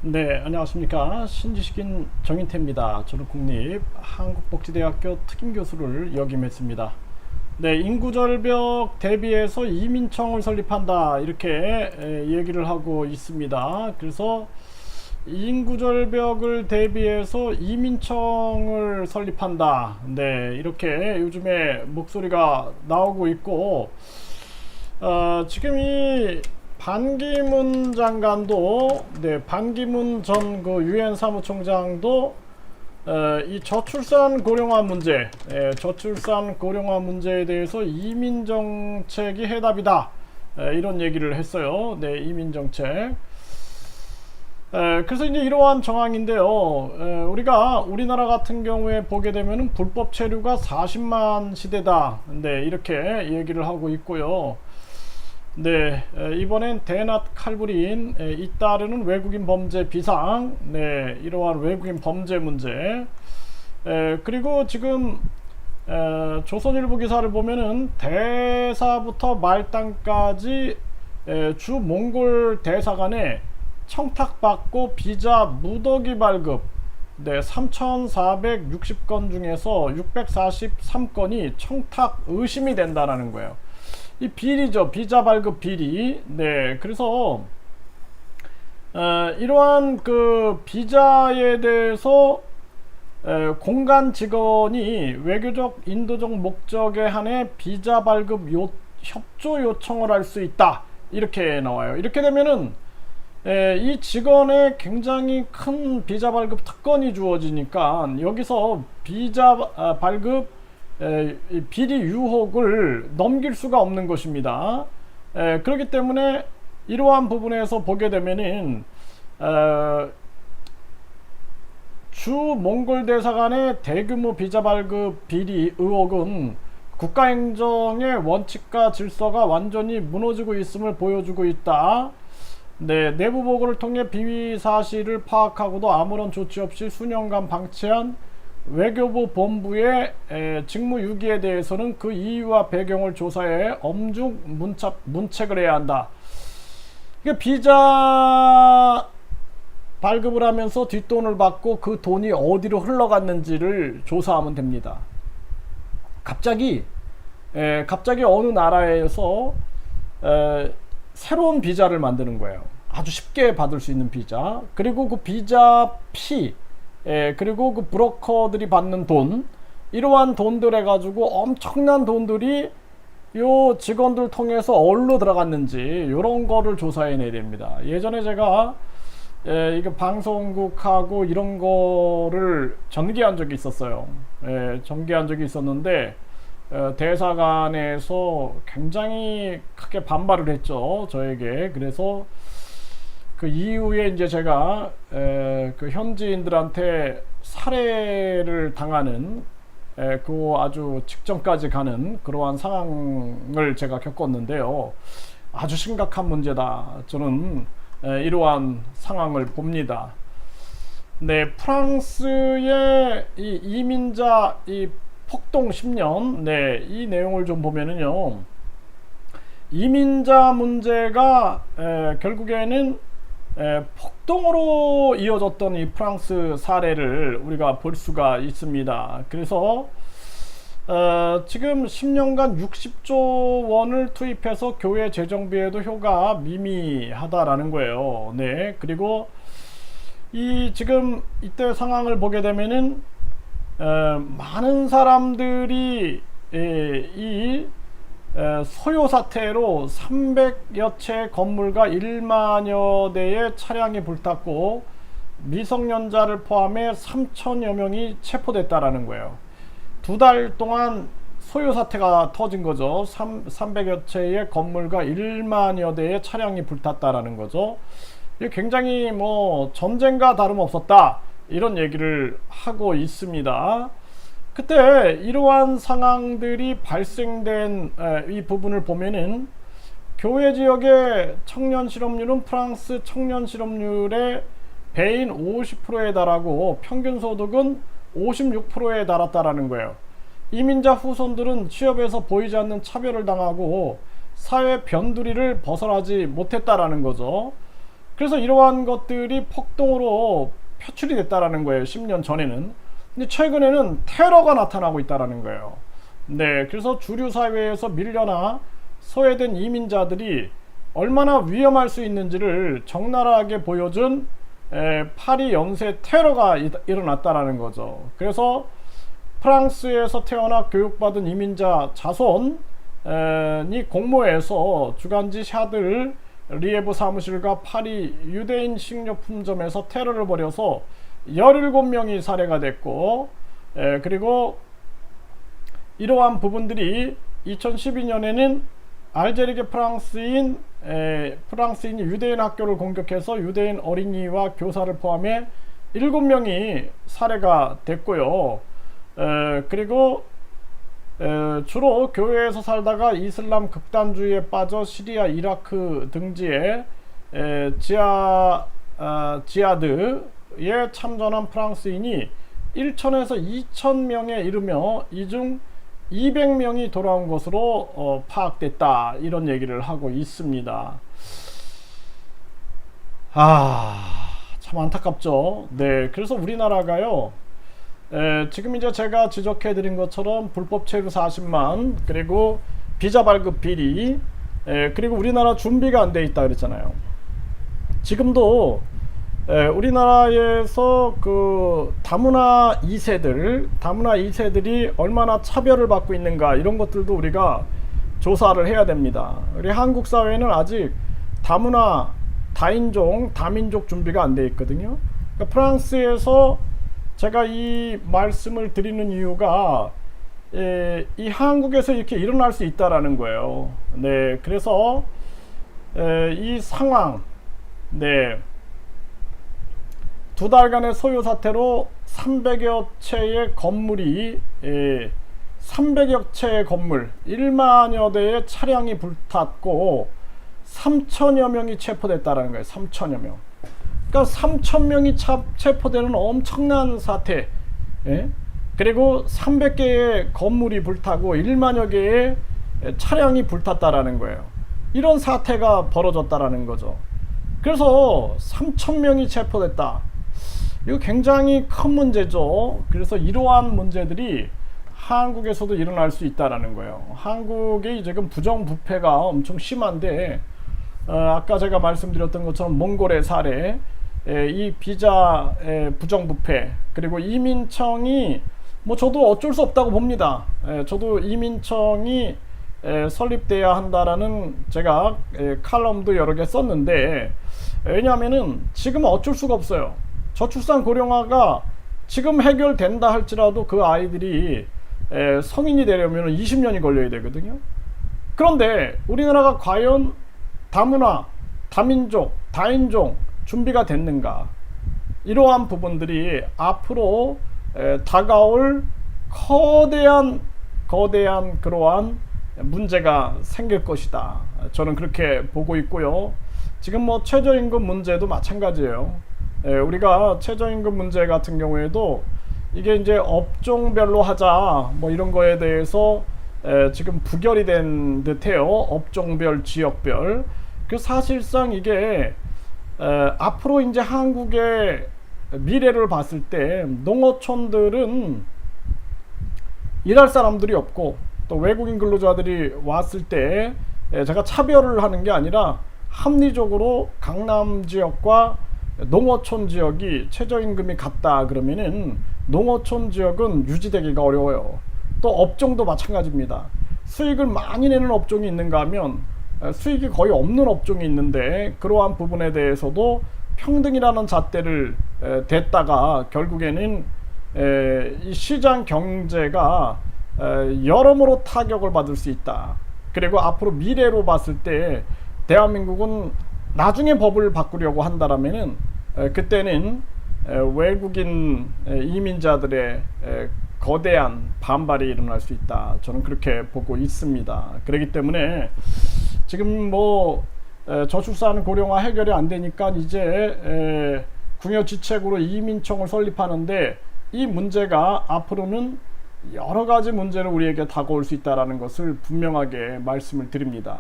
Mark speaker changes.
Speaker 1: 네, 안녕하십니까. 신지식인 정인태입니다. 저는 국립한국복지대학교 특임교수를 역임했습니다. 네, 인구절벽 대비해서 이민청을 설립한다, 이렇게 얘기를 하고 있습니다. 그래서 인구절벽을 대비해서 이민청을 설립한다, 네, 이렇게 요즘에 목소리가 나오고 있고, 지금 이 반기문 장관도, 네, 반기문 전 그 유엔 사무총장도 이 저출산 고령화 문제, 저출산 고령화 문제에 대해서 이민 정책이 해답이다, 이런 얘기를 했어요. 네, 이민 정책. 그래서 이제 이러한 정황인데요. 우리가 우리나라 같은 경우에 보게 되면은 불법 체류가 40만 시대다, 네, 이렇게 얘기를 하고 있고요. 네, 이번엔 대낮 칼부린 잇따르는 외국인 범죄 비상, 네, 이러한 외국인 범죄 문제, 그리고 지금 조선일보 기사를 보면은 대사부터 말단까지 주 몽골 대사관에 청탁받고 비자 무더기 발급, 네, 3,460건 중에서 643건이 청탁 의심이 된다는 거예요. 이 비리죠. 비자 발급 비리. 네, 그래서 이러한 그 비자에 대해서 공간 직원이 외교적 인도적 목적에 한해 비자 발급 협조 요청을 할 수 있다, 이렇게 나와요. 이렇게 되면은 이 직원의 굉장히 큰 비자 발급 특권이 주어지니까 여기서 비자 발급 비리 유혹을 넘길 수가 없는 것입니다. 그렇기 때문에 이러한 부분에서 보게 되면은 주 몽골 대사관의 대규모 비자 발급 비리 의혹은 국가행정의 원칙과 질서가 완전히 무너지고 있음을 보여주고 있다. 네, 내부 보고를 통해 비위 사실을 파악하고도 아무런 조치 없이 수년간 방치한 외교부 본부의 직무 유기에 대해서는 그 이유와 배경을 조사해 엄중 문책을 해야 한다. 그러니까 비자 발급을 하면서 뒷돈을 받고 그 돈이 어디로 흘러갔는지를 조사하면 됩니다. 갑자기 어느 나라에서 새로운 비자를 만드는 거예요. 아주 쉽게 받을 수 있는 비자. 그리고 그 비자 피, 그리고 그 브로커들이 받는 돈, 이러한 돈들 해가지고 엄청난 돈들이 요 직원들 통해서 어디로 들어갔는지, 이런 거를 조사해내야 됩니다. 예전에 제가 이거 방송국하고 이런 거를 전개한 적이 있었어요. 전개한 적이 있었는데 대사관에서 굉장히 크게 반발을 했죠, 저에게. 그래서 그 이후에 이제 제가 그 현지인들한테 살해를 당하는 그 아주 직전까지 가는 그러한 상황을 제가 겪었는데요. 아주 심각한 문제다, 저는 이러한 상황을 봅니다. 네, 프랑스의 이 이민자 이 폭동 10년, 네, 이 내용을 좀 보면은요, 이민자 문제가 결국에는 폭동으로 이어졌던 이 프랑스 사례를 우리가 볼 수가 있습니다. 그래서 지금 10년간 60조 원을 투입해서 교회 재정비에도 효과가 미미하다라는 거예요. 네, 그리고 이 지금 이때 상황을 보게 되면은 많은 사람들이 이 소요 사태로 300여 채 건물과 1만여 대의 차량이 불탔고 미성년자를 포함해 3천여 명이 체포됐다라는 거예요. 2달 동안 소요 사태가 터진 거죠. 300여 채의 건물과 1만여 대의 차량이 불탔다라는 거죠. 이게 굉장히 뭐 전쟁과 다름없었다, 이런 얘기를 하고 있습니다. 그때 이러한 상황들이 발생된 이 부분을 보면은 교회 지역의 청년 실업률은 프랑스 청년 실업률의 배인 50%에 달하고 평균 소득은 56%에 달았다라는 거예요. 이민자 후손들은 취업에서 보이지 않는 차별을 당하고 사회 변두리를 벗어나지 못했다라는 거죠. 그래서 이러한 것들이 폭동으로 표출이 됐다라는 거예요. 10년 전에는. 근데 최근에는 테러가 나타나고 있다라는 거예요. 네, 그래서 주류 사회에서 밀려나 소외된 이민자들이 얼마나 위험할 수 있는지를 적나라하게 보여준 파리 연쇄 테러가 일어났다라는 거죠. 그래서 프랑스에서 태어나 교육받은 이민자 자손이 공모해서 주간지 샤들 리에브 사무실과 파리 유대인 식료품점에서 테러를 벌여서 17명이 살해가 됐고, 그리고 이러한 부분들이 2012년에는 알제리계 프랑스인이 유대인 학교를 공격해서 유대인 어린이와 교사를 포함해 7명이 살해가 됐고요. 그리고 주로 교회에서 살다가 이슬람 극단주의에 빠져 시리아, 이라크 등지에 지하드에 참전한 프랑스인이 1천에서 2,000명에 이르며 이 중 200명이 돌아온 것으로 파악됐다, 이런 얘기를 하고 있습니다. 참 안타깝죠. 네, 그래서 우리나라가요, 지금 이제 제가 지적해 드린 것처럼 불법 체류 40만, 그리고 비자 발급 비리, 그리고 우리나라 준비가 안 돼 있다 그랬잖아요. 지금도 우리나라에서 그 다문화 2세들이 얼마나 차별을 받고 있는가, 이런 것들도 우리가 조사를 해야 됩니다. 우리 한국 사회는 아직 다문화, 다인종, 다민족 준비가 안 돼 있거든요. 그러니까 프랑스에서 제가 이 말씀을 드리는 이유가 이 한국에서 이렇게 일어날 수 있다라는 거예요. 네, 그래서 이 상황, 네, 2달간의 소요 사태로 300여 채의 건물이 300여 채의 건물, 1만여 대의 차량이 불탔고 3천여 명이 체포됐다라는 거예요. 3천여 명. 그러니까 3,000명이 체포되는 엄청난 사태. 그리고 300개의 건물이 불타고 1만여 개의 차량이 불탔다라는 거예요. 이런 사태가 벌어졌다라는 거죠. 그래서 3,000명이 체포됐다. 이거 굉장히 큰 문제죠. 그래서 이러한 문제들이 한국에서도 일어날 수 있다라는 거예요. 한국의 지금 부정부패가 엄청 심한데, 아까 제가 말씀드렸던 것처럼 몽골의 사례, 이 비자 부정부패, 그리고 이민청이 저도 어쩔 수 없다고 봅니다. 저도 이민청이 설립돼야 한다라는 제가 칼럼도 여러 개 썼는데, 왜냐하면은 지금 어쩔 수가 없어요. 저출산 고령화가 지금 해결된다 할지라도 그 아이들이 성인이 되려면 20년이 걸려야 되거든요. 그런데 우리나라가 과연 다문화, 다민족, 다인종 준비가 됐는가? 이러한 부분들이 앞으로 다가올 거대한 그러한 문제가 생길 것이다. 저는 그렇게 보고 있고요. 지금 최저임금 문제도 마찬가지예요. 우리가 최저임금 문제 같은 경우에도 이게 이제 업종별로 하자 이런 거에 대해서 지금 부결이 된 듯해요. 업종별, 지역별. 그 사실상 이게 앞으로 이제 한국의 미래를 봤을 때 농어촌들은 일할 사람들이 없고, 또 외국인 근로자들이 왔을 때 제가 차별을 하는 게 아니라 합리적으로 강남 지역과 농어촌 지역이 최저임금이 같다 그러면은 농어촌 지역은 유지되기가 어려워요. 또 업종도 마찬가지입니다. 수익을 많이 내는 업종이 있는가 하면 수익이 거의 없는 업종이 있는데, 그러한 부분에 대해서도 평등이라는 잣대를 댔다가 결국에는 이 시장 경제가 여러모로 타격을 받을 수 있다. 그리고 앞으로 미래로 봤을 때 대한민국은 나중에 법을 바꾸려고 한다라면은 그때는 외국인 이민자들의 거대한 반발이 일어날 수 있다. 저는 그렇게 보고 있습니다. 그렇기 때문에 지금 저출산 고령화 해결이 안 되니까 이제 궁여지책으로 이민청을 설립하는데, 이 문제가 앞으로는 여러 가지 문제를 우리에게 다가올 수 있다는 것을 분명하게 말씀을 드립니다.